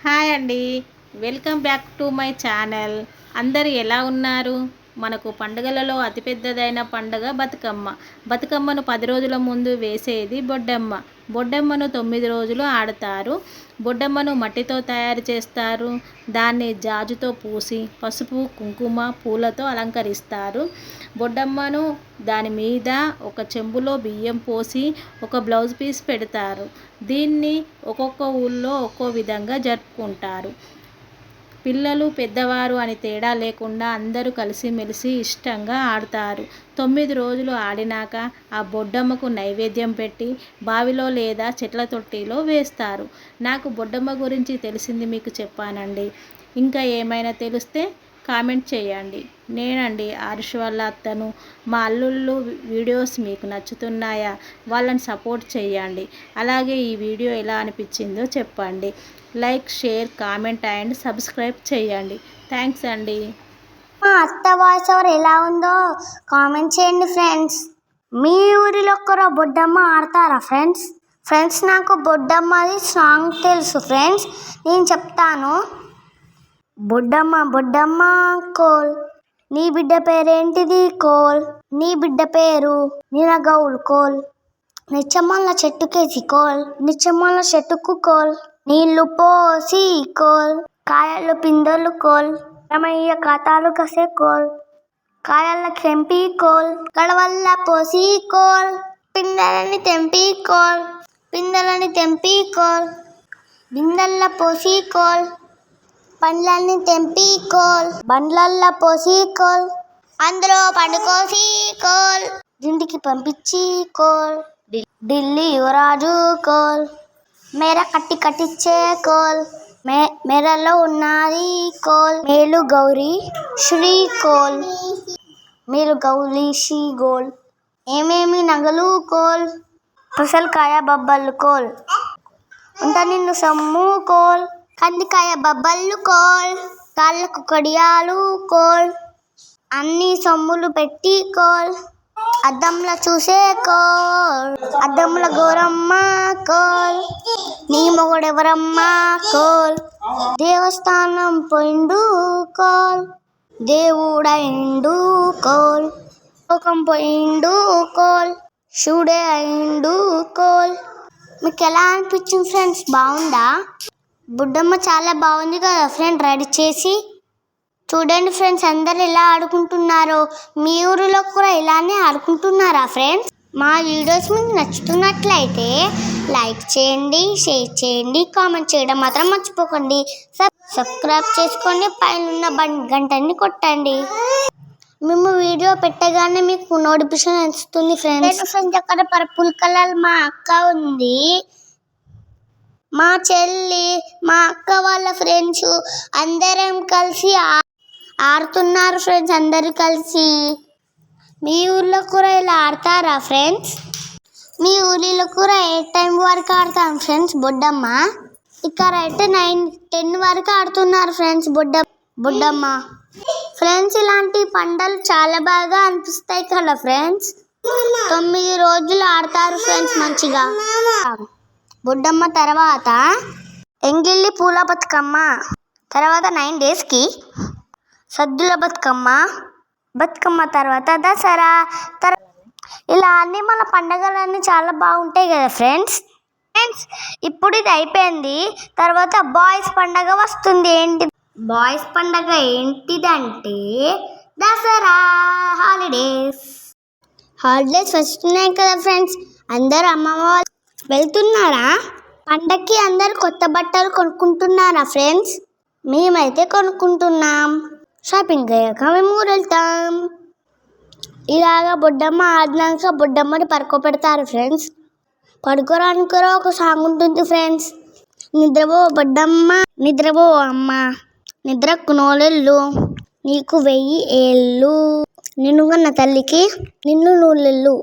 Hi అండి, welcome back to my channel. అందరు ఎలా ఉన్నారు? మనకు పండుగలలో అతిపెద్దదైన పండుగ బతుకమ్మ. బతుకమ్మను 10 రోజుల ముందు వేసేది బొడ్డమ్మ. బొడ్డమ్మను 9 రోజులు ఆడతారు. బొడ్డమ్మను మట్టితో తయారు చేస్తారు. దాన్ని జాజుతో పూసి పసుపు కుంకుమ పూలతో అలంకరిస్తారు. బొడ్డమ్మను దాని మీద ఒక చెంబులో బియ్యం పోసి ఒక బ్లౌజ్ పీస్ పెడతారు. దీన్ని ఒక్కొక్క ఊళ్ళో ఒక్కో విధంగా జరుపుకుంటారు. పిల్లలు పెద్దవారు అని తేడా లేకుండా అందరూ కలిసిమెలిసి ఇష్టంగా ఆడతారు. 9 రోజులు ఆడినాక ఆ బొడ్డమ్మకు నైవేద్యం పెట్టి బావిలో లేదా చెట్ల తొట్టిలో వేస్తారు. నాకు బొడ్డమ్మ గురించి తెలిసింది మీకు చెప్పానండి. ఇంకా ఏమైనా తెలిస్తే కామెంట్ చేయండి. నేనండి ఆరుష్ వాళ్ళ అత్తను. మా అల్లుళ్ళు వీడియోస్ మీకు నచ్చుతున్నాయా? వాళ్ళని సపోర్ట్ చేయండి. అలాగే ఈ వీడియో ఎలా అనిపించిందో చెప్పండి. Like, share, comment and subscribe చేయండి. థ్యాంక్స్ అండి. మా అత్త వాయిస్ ఓవర్ ఎలా ఉందో కామెంట్ చేయండి ఫ్రెండ్స్. మీ ఊరిలో ఒక్కరో బొడ్డమ్మ ఆడతారా ఫ్రెండ్స్ నాకు బొడ్డమ్మది సాంగ్ తెలుసు ఫ్రెండ్స్, నేను చెప్తాను. బొడ్డమ్మ బొడ్డమ్మ కోల్, నీ బిడ్డ పేరేంటిది కోల్, నీ బిడ్డ పేరు నినగౌల్ కోల్, నిచ్చమ్మల చెట్టుకేసి కోల్, నిచ్చమ్మల చెట్టుకు కోల్, నీళ్లు పోసి కోల్, కాయలు పిందెలు కోల్, రమయ్య ఖాతాలు కసే కోల్, కాయల తెంపి కోల్, గడవల్ల పోసి కోల్, పిందెలని తెంపి కోల్, పిందెలని తెంపి కోల్, బిందెల్ల పోసి కోల్, పండ్లన్నీ తెంపి కోల్, బండ్లల్ల పోసి కోల్, అందులో పండుకోసి కోల్, ఇంటికి పంపించి కోల్, ఢిల్లీ యువరాజు కోల్, మేర కట్టించే కోల్, మేరలో ఉన్నది కోల్, మేలు గౌరీ శ్రీ కోల్, మేలు గౌరీ శ్రీ గోల్, ఏమేమి నగలు కోల్, పుసలకాయ బబ్బళ్ళు కోల్, ఉంట నిన్ను సొమ్ము కోల్, కందికాయ బబ్బళ్ళు కోల్, కాళ్ళకు కడియాలు కోల్, అన్ని సొమ్ములు పెట్టి కోల్, అద్దంలో చూసే కోల్, అద్దంలో గౌరమ్మ కోల్, నీ మొగుడెవరమ్మ కోల్, దేవస్థానం పోయిండు కోల్, దేవుడైండు కోల్, లోకం పోయిండు కోల్, శివుడే అయిండు కోల్. మీకు ఎలా అనిపించింది ఫ్రెండ్స్? బాగుందా? బుడ్డమ్మ చాలా బాగుంది కదా ఫ్రెండ్ రెడీ చేసి. చూడండి ఫ్రెండ్స్ అందరు ఎలా ఆడుకుంటున్నారో. మీ ఊరిలో కూడా ఇలానే ఆడుకుంటున్నారా ఫ్రెండ్స్? మా వీడియోస్ మీకు నచ్చుతున్నట్లయితే లైక్ చేయండి, షేర్ చేయండి, కామెంట్ చేయడం మాత్రం మర్చిపోకండి. సబ్స్క్రైబ్ చేసుకోండి, పైన గంటని కొట్టండి. మేము వీడియో పెట్టగానే మీకు నోటిఫికేషన్ వస్తుంది ఫ్రెండ్స్. అక్కడ పర్పుల్ కలర్ మా అక్క ఉంది, మా చెల్లి, మా అక్క వాళ్ళ ఫ్రెండ్స్ అందరం కలిసి ఆడుతున్నారు ఫ్రెండ్స్. అందరు కలిసి మీ ఊళ్ళో కూడా ఇలా ఆడతారా ఫ్రెండ్స్? మీ ఊరిలో కూడా ఏ టైం వరకు ఆడతాం ఫ్రెండ్స్ బొడ్డమ్మ? ఇక్కడ అయితే 9-10 వరకు ఆడుతున్నారు ఫ్రెండ్స్ బొడ్డమ్మ. ఫ్రెండ్స్ ఇలాంటి పండుగలు చాలా బాగా అనిపిస్తాయి కదా ఫ్రెండ్స్. 9 రోజులు ఆడతారు ఫ్రెండ్స్ మంచిగా. బొడ్డమ్మ తర్వాత ఎంగిల్లి పూల బతుకమ్మ, తర్వాత 9 డేస్కి సద్దుల బతుకమ్మ, బతుకమ్మ తర్వాత దసరా. ఇలా అన్నీ మన పండుగలన్నీ చాలా బాగుంటాయి కదా ఫ్రెండ్స్. ఇప్పుడు ఇది అయిపోయింది, తర్వాత బాయ్స్ పండగ వస్తుంది. ఏంటి బాయ్స్ పండగ? ఏంటిదంటే దసరా హాలిడేస్ వస్తున్నాయి కదా ఫ్రెండ్స్. అందరు అమ్మమ్మ వాళ్ళు వెళ్తున్నారా పండగకి? అందరు కొత్త బట్టలు కొనుక్కుంటున్నారా ఫ్రెండ్స్? మేమైతే కొనుక్కుంటున్నాం. షాపింగ్ అయ్యాక మేము ఊరు వెళ్తాం. ఇలాగా బొడ్డమ్మ ఆడినాక బొడ్డమ్మని పడుకోబెడతారు ఫ్రెండ్స్. పడుకోరానికి కూడా ఒక సాంగ్ ఉంటుంది ఫ్రెండ్స్. నిద్రపో బొడ్డమ్మ, నిద్రపో అమ్మ, నిద్రకు నోలెళ్ళు, నీకు 1000 ఏళ్ళు, నిన్నుగన్న తల్లికి నిన్ను నూలెళ్ళు.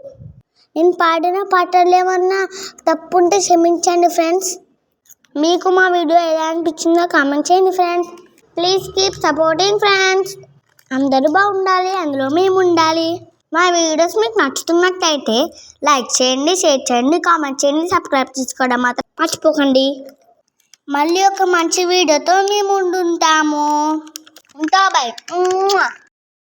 నేను పాడిన పాటలు ఏమన్నా తప్పు ఉంటే క్షమించండి ఫ్రెండ్స్. మీకు మా వీడియో ఎలా అనిపించిందో కామెంట్ చేయండి friends. Please keep supporting friends. అందరూ బాగుండాలి, అందులో మేము ఉండాలి. మా వీడియోస్ మీకు నచ్చుతున్నట్టయితే లైక్ చేయండి, షేర్ చేయండి, కామెంట్ చేయండి, సబ్స్క్రైబ్ చేసుకోవడం మాత్రం మర్చిపోకండి. మళ్ళీ ఒక మంచి వీడియోతో మేము ముందుంటాము. ఉంటా, బై.